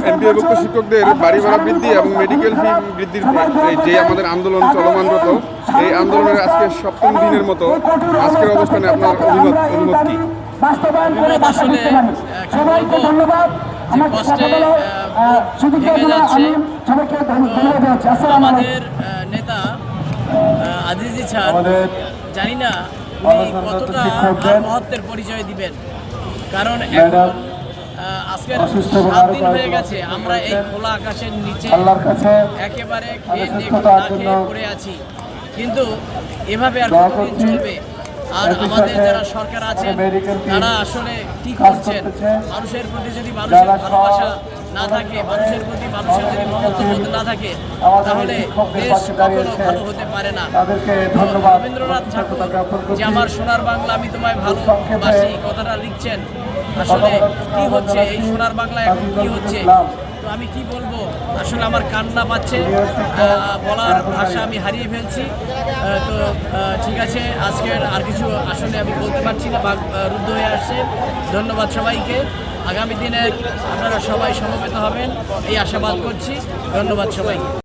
এমপিওভুক্ত শিক্ষকদের বাড়ি ভাড়া বৃদ্ধি এবং মেডিকেল ফি বৃদ্ধির যে আমাদের আন্দোলন চলমানরত, এই আন্দোলনের আজকে সপ্তম দিনের মতো আজকের অবস্থানে আপনার অভিমত কি? আসলে কি বলবো, যে কষ্টে ভেঙে যাচ্ছে। আমাদের নেতা আজিজি স্যার, জানি না উনি কতটা মহত্বের পরিচয় দিবেন, কারণ এখন আজকের 7 দিন হয়ে গেছে আমরা এই খোলা আকাশের নিচে একেবারে খেয়ে না খেয়ে পড়ে আছি। কিন্তু এভাবে আর কতদিন চলবে? আর আমাদের যারা সরকার আছেন তারা আসলে কি করছেন? মানুষের প্রতি যদি মানুষের ভালোবাসা না থাকে, মানুষের প্রতি মানুষের যদি মমত্ববোধ না থাকে, তাহলে দেশ কখনো ভালো হতে পারে না। রবীন্দ্রনাথ ঠাকুর যে আমার সোনার বাংলা আমি তোমায় ভালোবাসি কথাটা লিখছেন, আসলে কি হচ্ছে এই সোনার বাংলা, এখন কি হচ্ছে? তো আমি কি বলবো, আসলে আমার কান্না পাচ্ছে, বলার ভাষা আমি হারিয়ে ফেলছি। তো ঠিক আছে, আজকের আর কিছু আসলে আমি বলতে পারছি না, রুদ্ধ হয়ে আসছে। ধন্যবাদ সবাইকে। আগামী দিনে আপনারা সবাই সমবেত হবেন এই আশাবাদ করছি। ধন্যবাদ সবাইকে।